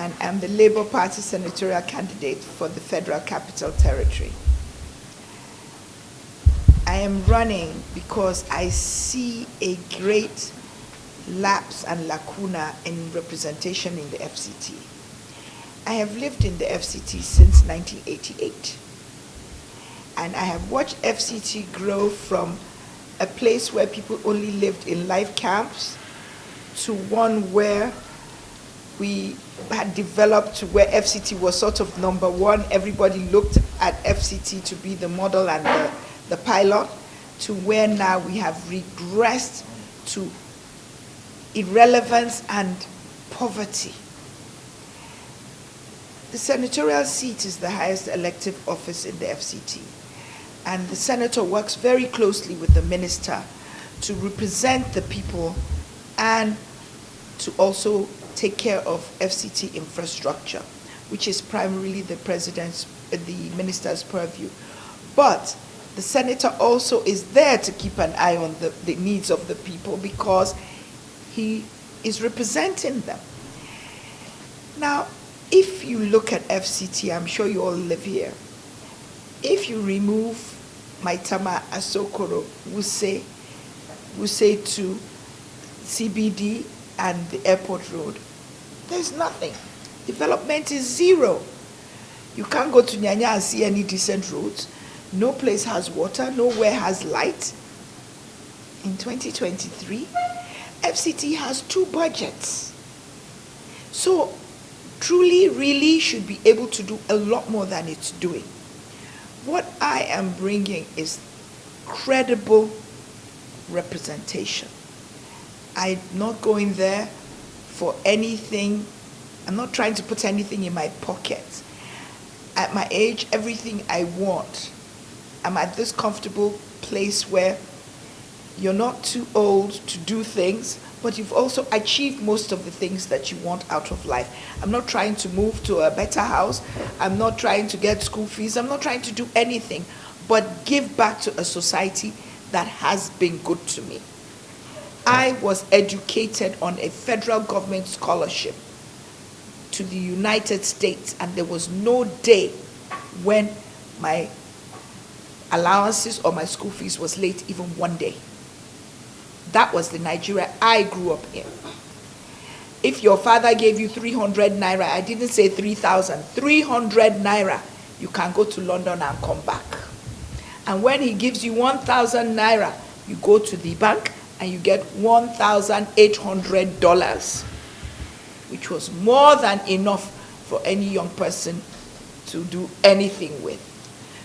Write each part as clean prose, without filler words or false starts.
and I'm the Labour Party Senatorial candidate for the Federal Capital Territory. I am running because I see a great lapse and lacuna in representation in the FCT. I have lived in the FCT since 1988, and I have watched FCT grow from a place where people only lived in life camps to one where we had developed to where FCT was sort of number one. Everybody looked at FCT to be the model and the pilot, to where now we have regressed to irrelevance and poverty. The senatorial seat is the highest elective office in the FCT, and the senator works very closely with the minister to represent the people and to also take care of FCT infrastructure, which is primarily the minister's purview. But the senator also is there to keep an eye on the needs of the people because he is representing them. Now, if you look at FCT, I'm sure you all live here. If you remove Maitama, Asokoro, Wuse to CBD and the airport road, there's nothing. Development is zero. You can't go to Nyanya and see any decent roads. No place has water, nowhere has light. In 2023, FCT has 2 budgets. So truly, really should be able to do a lot more than it's doing. What I am bringing is credible representation. I'm not going there for anything. I'm not trying to put anything in my pocket. At my age, everything I want. I'm at this comfortable place where you're not too old to do things, but you've also achieved most of the things that you want out of life. I'm not trying to move to a better house. I'm not trying to get school fees. I'm not trying to do anything but give back to a society that has been good to me. I was educated on a federal government scholarship to the United States, and there was no day when my allowances or my school fees was late, even one day. That was the Nigeria I grew up in. If your father gave you 300 naira, I didn't say 3,000, 300 naira, you can go to London and come back. And when he gives you 1,000 naira, you go to the bank and you get $1,800, which was more than enough for any young person to do anything with.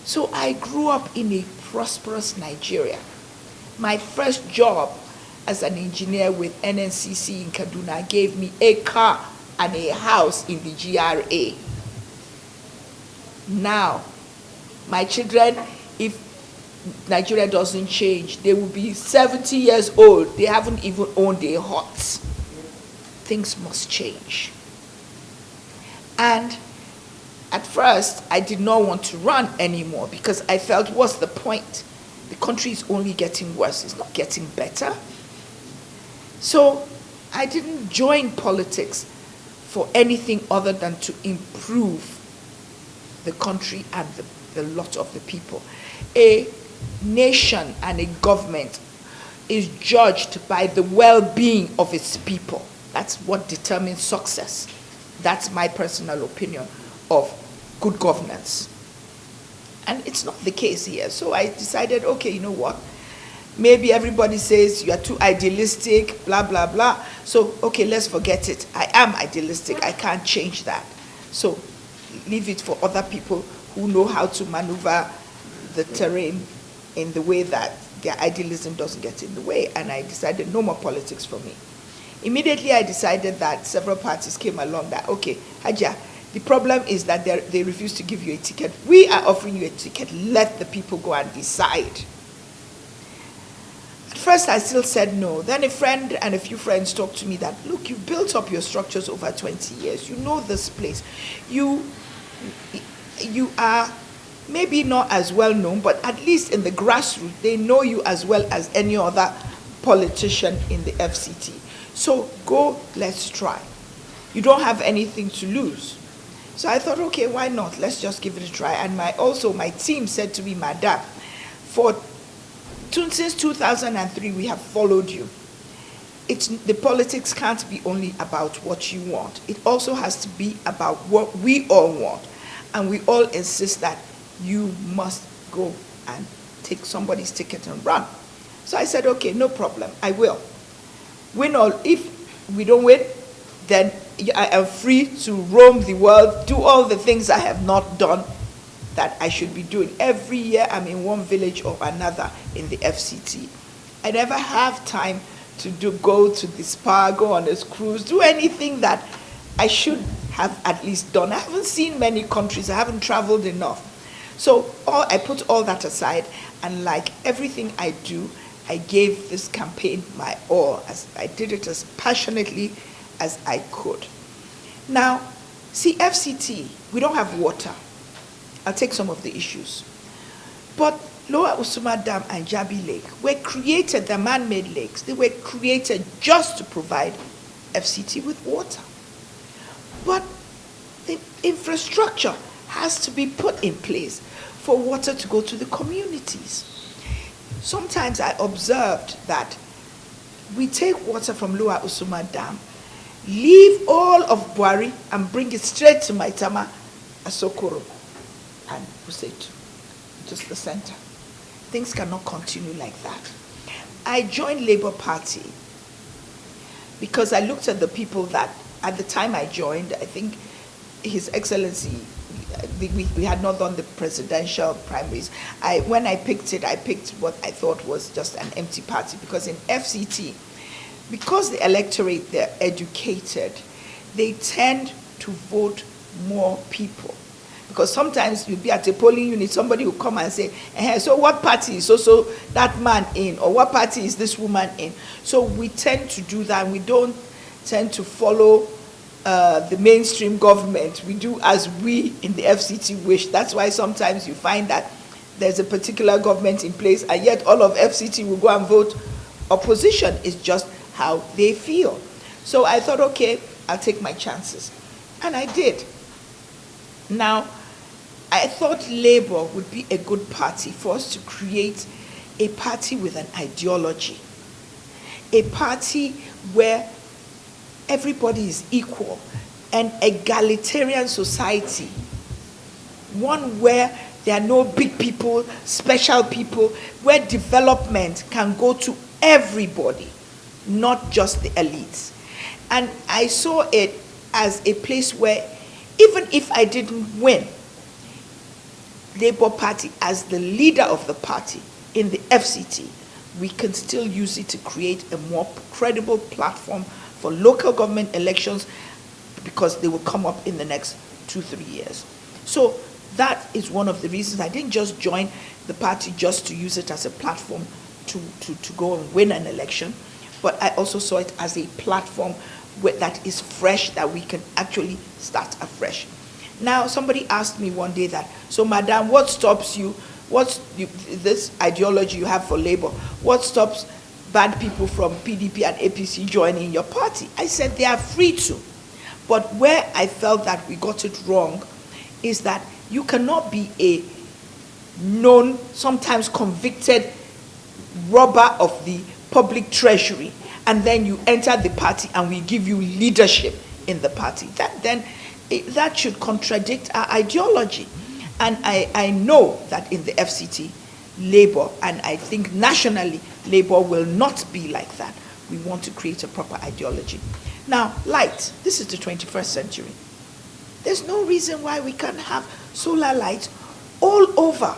So I grew up in a prosperous Nigeria. My first job as an engineer with NNCC in Kaduna gave me a car and a house in the GRA. Now, my children, if Nigeria doesn't change, they will be 70 years old. They haven't even owned a hut. Things must change. And at first, I did not want to run anymore because I felt, what's the point? The country is only getting worse. It's not getting better. So I didn't join politics for anything other than to improve the country and the lot of the people. A nation and a government is judged by the well-being of its people. That's what determines success. That's my personal opinion of good governance. And it's not the case here. So I decided, okay, you know what? Maybe everybody says you are too idealistic, blah, blah, blah. So, okay, let's forget it. I am idealistic. I can't change that. So leave it for other people who know how to maneuver the terrain in the way that their idealism doesn't get in the way. And I decided no more politics for me. Immediately I decided that several parties came along that, okay, Haja, the problem is that they refuse to give you a ticket. We are offering you a ticket. Let the people go and decide. At first, I still said no. Then a friend and a few friends talked to me that, look, you've built up your structures over 20 years. You know this place. You are maybe not as well known, but at least in the grassroots, they know you as well as any other politician in the FCT. So go, let's try. you don't have anything to lose. So I thought, okay, why not? Let's just give it a try. And my team said to me, Madam, since 2003, we have followed you. The politics can't be only about what you want. It also has to be about what we all want. And we all insist that you must go and take somebody's ticket and run. So I said, okay, no problem, I will. Win or if we don't win, then I am free to roam the world, do all the things I have not done that I should be doing. Every year I'm in one village or another in the FCT. I never have time to go to the spa, go on a cruise, do anything that I should have at least done. I haven't seen many countries, I haven't traveled enough. So I put all that aside, and like everything I do, I gave this campaign my all. I did it as passionately as I could. Now, see, FCT, we don't have water. I'll take some of the issues. But Lower Usuma Dam and Jabi Lake were created, the man-made lakes, they were created just to provide FCT with water. But the infrastructure has to be put in place for water to go to the communities. Sometimes I observed that we take water from Lower Usuma Dam, leave all of Buari and bring it straight to Maitama, Asokoro, and Usetu, just the center. Things cannot continue like that. I joined Labour Party because I looked at the people that, at the time I joined, I think His Excellency, we had not done the presidential primaries. When I picked it, I picked what I thought was just an empty party, because in FCT, because the electorate, they're educated, they tend to vote more people. Because sometimes you'll be at a polling unit, somebody will come and say, so what party is also that man in, or what party is this woman in? So we tend to do that. We don't tend to follow the mainstream government. We do as we in the FCT wish. That's why sometimes you find that there's a particular government in place, and yet all of FCT will go and vote opposition. It's just how they feel. So I thought, okay, I'll take my chances. And I did. Now, I thought Labour would be a good party for us to create a party with an ideology, a party where everybody is equal, an egalitarian society, one where there are no big people, special people, where development can go to everybody, not just the elites. And I saw it as a place where even if I didn't win, Labour Party as the leader of the party in the FCT, we can still use it to create a more credible platform for local government elections, because they will come up in the next 2-3 years. So that is one of the reasons I didn't just join the party just to use it as a platform to go and win an election, but I also saw it as a platform that is fresh, that we can actually start afresh. Now, somebody asked me one day that, so Madam, what stops you, this ideology you have for Labour, what stops bad people from PDP and APC joining your party? I said they are free to. But where I felt that we got it wrong is that you cannot be a known, sometimes convicted robber of the public treasury, and then you enter the party and we give you leadership in the party. That should contradict our ideology. And I know that in the FCT, Labour, and I think nationally, Labour will not be like that. We want to create a proper ideology. Now, light, this is the 21st century. There's no reason why we can't have solar lights all over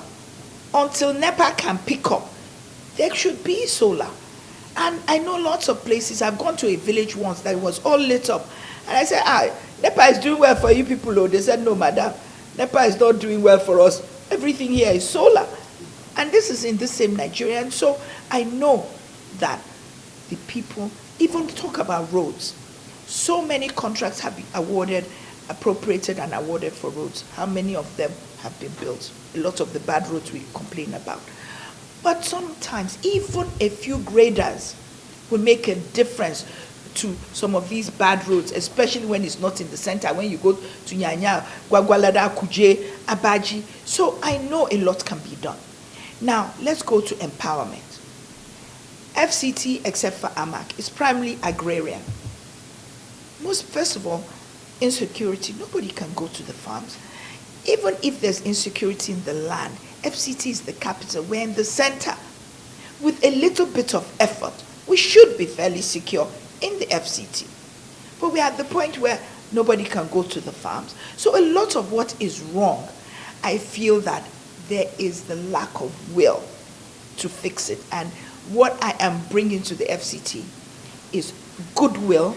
until NEPA can pick up. There should be solar. And I know lots of places. I've gone to a village once that was all lit up. And I said, NEPA is doing well for you people. Oh, they said, no, madam, NEPA is not doing well for us. Everything here is solar. And this is in the same Nigeria. And so I know that the people, even talk about roads. So many contracts have been awarded, appropriated and awarded for roads. How many of them have been built? A lot of the bad roads we complain about. But sometimes even a few graders will make a difference to some of these bad roads, especially when it's not in the center, when you go to Nyanya, Gwagwalada, Kuje, Abaji. So I know a lot can be done. Now, let's go to empowerment. FCT, except for AMAC, is primarily agrarian. First of all, insecurity. Nobody can go to the farms. Even if there's insecurity in the land, FCT is the capital. We're in the center. With a little bit of effort, we should be fairly secure in the FCT. But we're at the point where nobody can go to the farms. So a lot of what is wrong, I feel that there is the lack of will to fix it. And what I am bringing to the FCT is goodwill,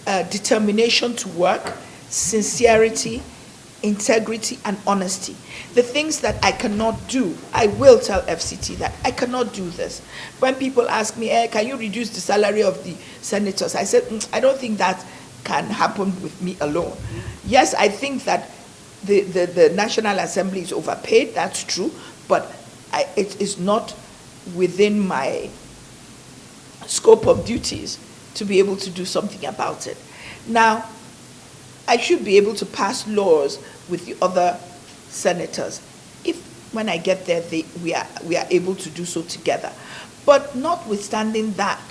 determination to work, sincerity, integrity, and honesty. The things that I cannot do, I will tell FCT that I cannot do this. When people ask me, can you reduce the salary of the senators? I said, I don't think that can happen with me alone. Yes, I think that the National Assembly is overpaid, that's true, but it is not within my scope of duties to be able to do something about it. Now, I should be able to pass laws with the other senators if, when I get there, we are able to do so together. But notwithstanding that,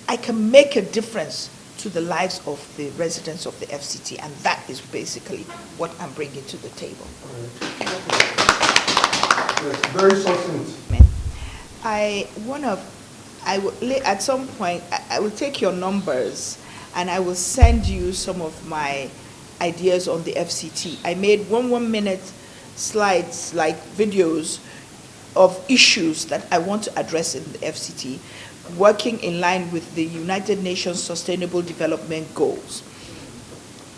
I can make a difference to the lives of the residents of the FCT, and that is basically what I'm bringing to the table. Yes, very succinct. At some point, I will take your numbers and I will send you some of my ideas on the FCT. I made 1 minute slides, like videos of issues that I want to address in the FCT, working in line with the United Nations Sustainable Development Goals.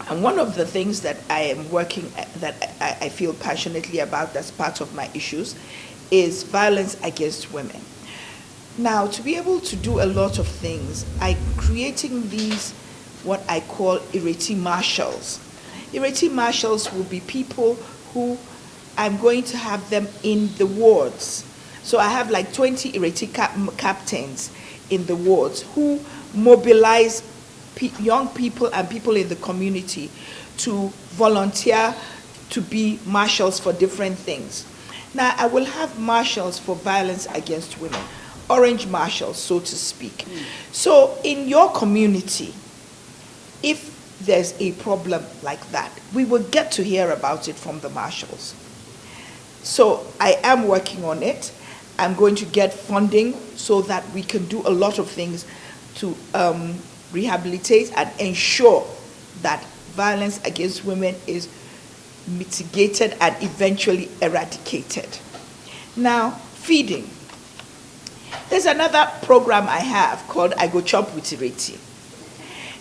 And one of the things that I am working at, that I feel passionately about, that's part of my issues, is violence against women. Now, to be able to do a lot of things, I'm creating these, what I call Ireti marshals. Ireti marshals will be people who I'm going to have them in the wards. So I have like 20 Ireti captains in the wards who mobilize young people and people in the community to volunteer to be marshals for different things. Now, I will have marshals for violence against women, orange marshals, so to speak. So in your community, if there's a problem like that, we will get to hear about it from the marshals. So I am working on it. I'm going to get funding so that we can do a lot of things to rehabilitate and ensure that violence against women is mitigated and eventually eradicated. Now, feeding. There's another program I have called I Go Chop with Ireti.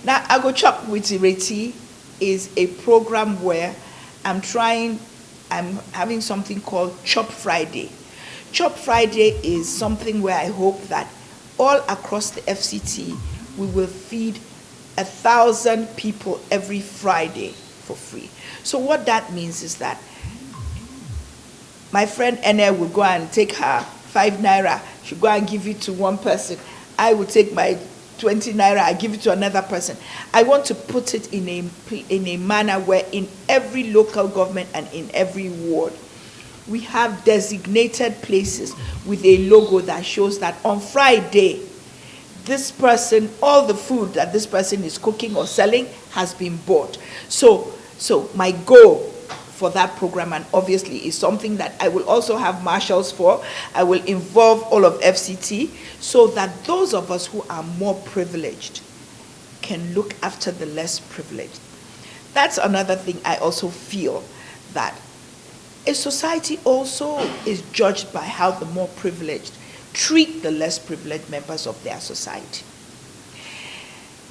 Now, I Go Chop with Ireti is a program where I'm having something called Chop Friday. Chop Friday is something where I hope that all across the FCT, we will feed 1,000 people every Friday for free. So what that means is that my friend Ene will go and take her 5 naira, she'll go and give it to one person. I will take my 20 naira, I give it to another person. I want to put it in a manner where in every local government and in every ward, we have designated places with a logo that shows that on Friday, this person, all the food that this person is cooking or selling has been bought. So my goal for that program, and obviously is something that I will also have marshals for, I will involve all of FCT so that those of us who are more privileged can look after the less privileged. That's another thing I also feel, that a society also is judged by how the more privileged treat the less privileged members of their society.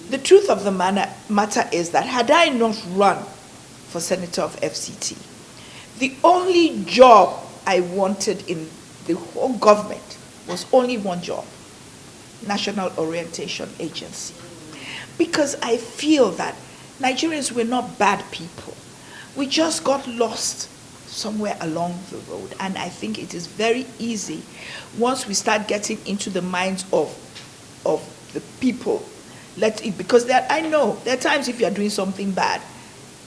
The truth of the matter is that had I not run for senator of FCT, the only job I wanted in the whole government was only one job: National Orientation Agency. Because I feel that Nigerians were not bad people. We just got lost somewhere along the road. And I think it is very easy, once we start getting into the minds of the people, let it, because I know there are times if you are doing something bad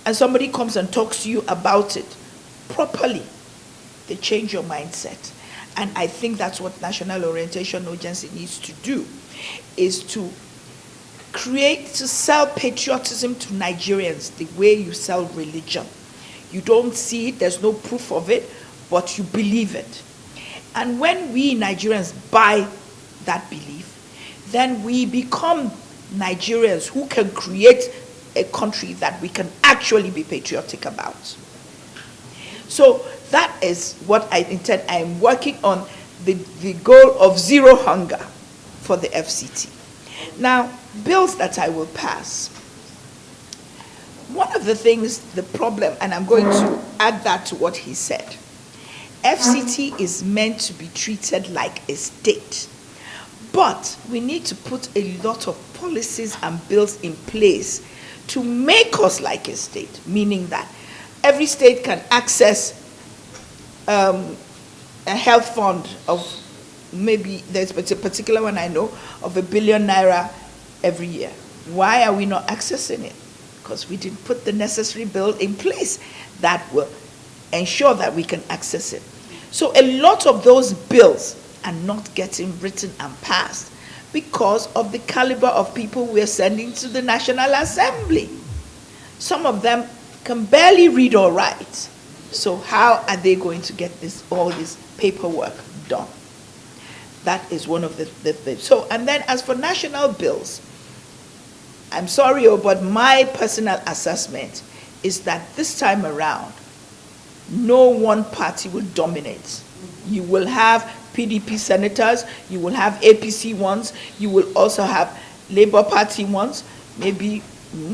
and somebody comes and talks to you about it properly, they change your mindset. And I think that's what National Orientation Agency needs to do, is to sell patriotism to Nigerians the way you sell religion. You don't see it, there's no proof of it, but you believe it. And when we Nigerians buy that belief, then we become Nigerians who can create a country that we can actually be patriotic about. So that is what I intend. I am working on the goal of zero hunger for the FCT. Now, bills that I will pass. One of the things, the problem, and I'm going to add that to what he said, FCT is meant to be treated like a state. But we need to put a lot of policies and bills in place to make us like a state, meaning that every state can access a health fund of, maybe there's a particular one I know, of ₦1 billion every year. Why are we not accessing it? Because we didn't put the necessary bill in place that will ensure that we can access it. So a lot of those bills are not getting written and passed because of the caliber of people we're sending to the National Assembly. Some of them can barely read or write. So how are they going to get all this paperwork done? That is one of the things. So, and then as for national bills, I'm sorry, but my personal assessment is that this time around, no one party will dominate. You will have PDP senators, you will have APC ones, you will also have Labour Party ones, maybe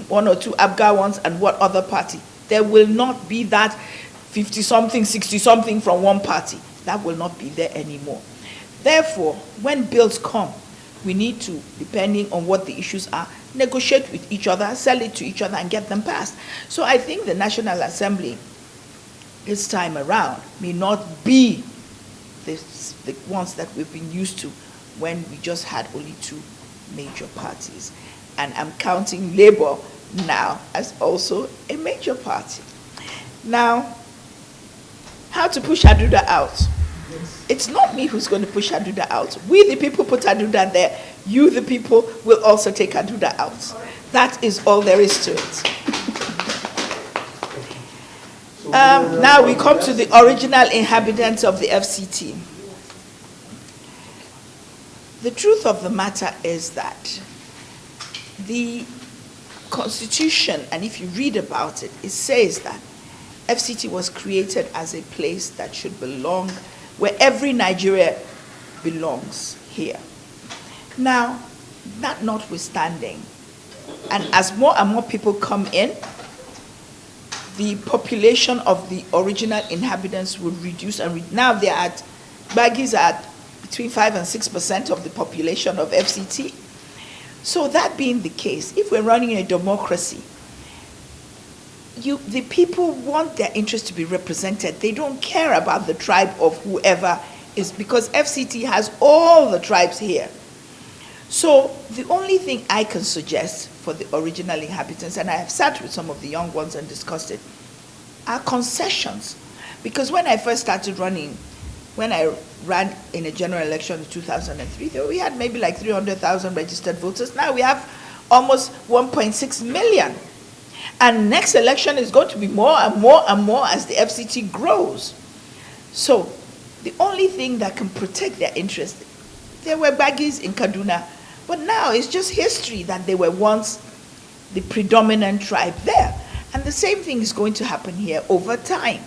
one or two ABGA ones, and what other party. There will not be that 50-something, 60-something from one party. That will not be there anymore. Therefore, when bills come, we need to, depending on what the issues are, negotiate with each other, sell it to each other, and get them passed. So I think the National Assembly this time around may not be the ones that we've been used to when we just had only two major parties. And I'm counting Labour now as also a major party. Now, how to push Aduda out? It's not me who's going to push Aduda out. We, the people, put Aduda there. You, the people, will also take Aduda out. That is all there is to it. Now we come to the original inhabitants of the FCT. The truth of the matter is that the Constitution, and if you read about it, it says that FCT was created as a place that should belong, where every Nigeria belongs here. Now, that notwithstanding, and as more and more people come in, the population of the original inhabitants will reduce, and now they are at, Baggies are at between 5 and 6% of the population of FCT. So that being the case, if we're running a democracy, the people want their interests to be represented. They don't care about the tribe of whoever is, because FCT has all the tribes here. So the only thing I can suggest for the original inhabitants, and I have sat with some of the young ones and discussed it, are concessions. Because when I first started running, when I ran in a general election in 2003, we had maybe like 300,000 registered voters. Now we have almost 1.6 million. And next election is going to be more and more and more as the FCT grows. So the only thing that can protect their interest, there were Baggies in Kaduna, but now it's just history that they were once the predominant tribe there. And the same thing is going to happen here over time.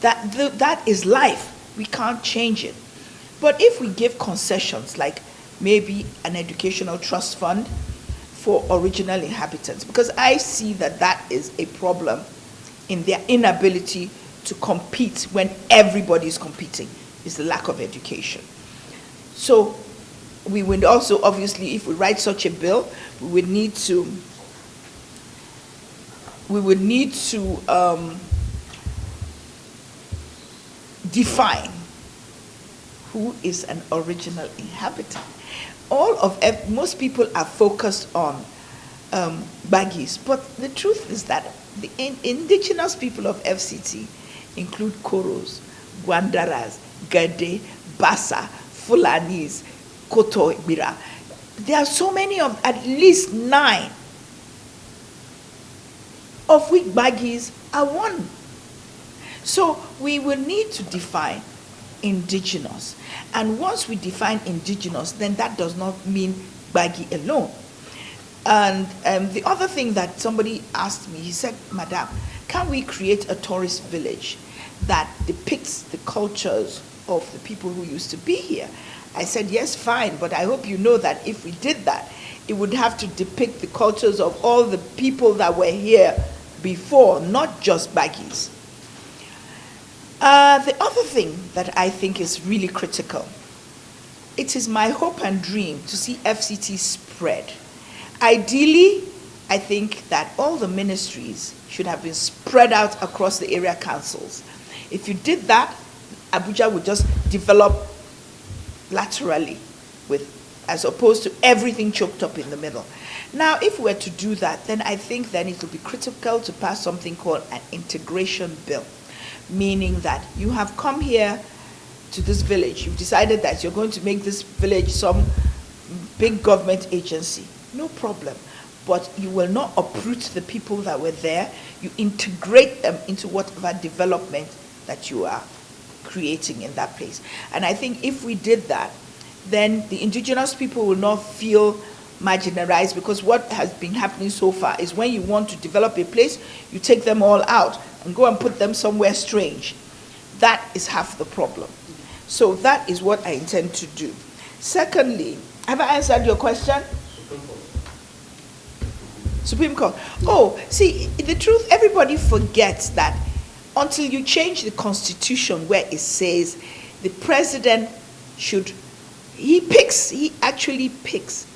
That is life. We can't change it. But if we give concessions, like maybe an educational trust fund for original inhabitants, because I see that that is a problem in their inability to compete when everybody is competing, is the lack of education. So we would also, obviously, if we write such a bill, we would need to define who is an original inhabitant. Most people are focused on baggies. But the truth is that the indigenous people of FCT include Koros, Gwandaras, Gade, Bassa, Fulanis, Koto, Ibira. There are so many of, at least 9, of which baggies are one. So we will need to define indigenous. And once we define indigenous, then that does not mean baggy alone. And the other thing that somebody asked me, he said, Madam, can we create a tourist village that depicts the cultures of the people who used to be here? I said, yes, fine, but I hope you know that if we did that, it would have to depict the cultures of all the people that were here before, not just baggies. The other thing that I think is really critical, it is my hope and dream to see FCT spread. Ideally, I think that all the ministries should have been spread out across the area councils. If you did that, Abuja would just develop laterally, as opposed to everything choked up in the middle. Now, if we were to do that, then I think then it will be critical to pass something called an integration bill, meaning that you have come here to this village, you've decided that you're going to make this village some big government agency. No problem. But you will not uproot the people that were there. You integrate them into whatever development that you are creating in that place. And I think if we did that, then the indigenous people will not feel marginalized, because what has been happening so far is when you want to develop a place, you take them all out and go and put them somewhere strange. That is half the problem. So that is what I intend to do. Secondly, have I answered your question? Supreme Court. Oh, see, the truth, everybody forgets that until you change the constitution where it says the president should, he actually picks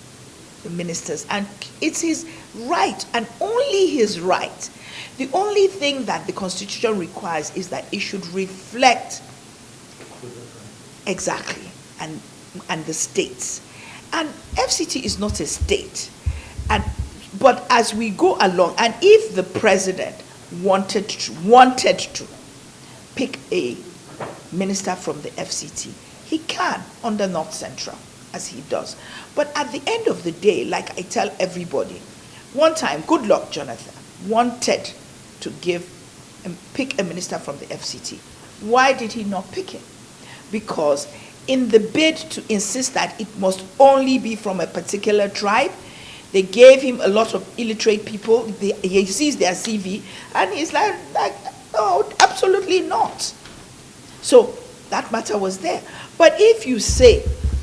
the ministers, and it's his right and only his right. The only thing that the constitution requires is that it should reflect exactly and the states. And FCT is not a state. But as we go along, and if the president wanted to pick a minister from the FCT, he can under North Central, as he does. But at the end of the day, like I tell everybody, one time, Goodluck Jonathan wanted to pick a minister from the FCT. Why did he not pick him? Because in the bid to insist that it must only be from a particular tribe, they gave him a lot of illiterate people. He sees their CV, and he's like, no, absolutely not. So that matter was there. But if you say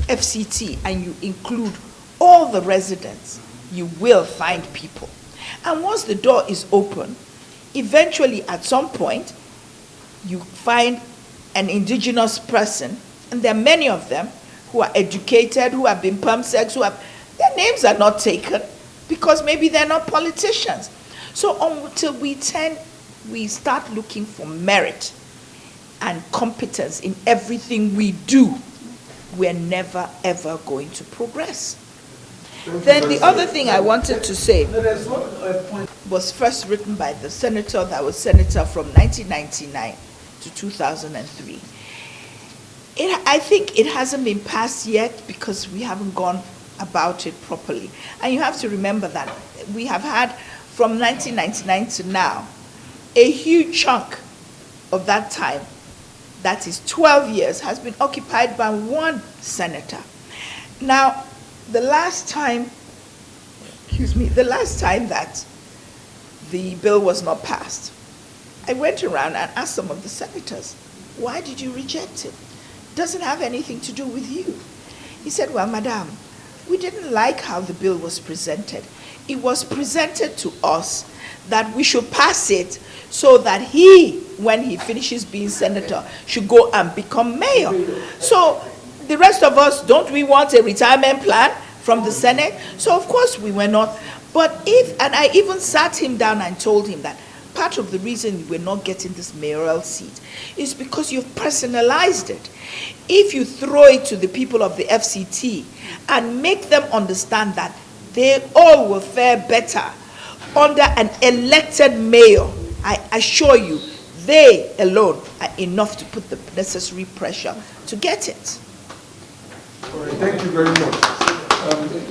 FCT and you include all the residents, you will find people. And once the door is open, eventually at some point, you find an indigenous person, and there are many of them who are educated, who have been PERMSECs, their names are not taken because maybe they're not politicians. So until we start looking for merit and competence in everything we do, we're never ever going to progress. Then the other thing I wanted to say was first written by the senator that was senator from 1999 to 2003. I think it hasn't been passed yet because we haven't gone about it properly. And you have to remember that we have had, from 1999 to now, a huge chunk of that time, that is 12 years, has been occupied by one senator. Now, the last time that the bill was not passed, I went around and asked some of the senators, why did you reject it? It doesn't have anything to do with you. He said, well, madam, we didn't like how the bill was presented. It was presented to us that we should pass it so that he, when he finishes being senator, should go and become mayor. So the rest of us, don't we want a retirement plan from the Senate? So of course we were not. But and I even sat him down and told him that part of the reason we're not getting this mayoral seat is because you've personalized it. If you throw it to the people of the FCT and make them understand that they all will fare better under an elected mayor. I assure you, they alone are enough to put the necessary pressure to get it. All right, thank you very much.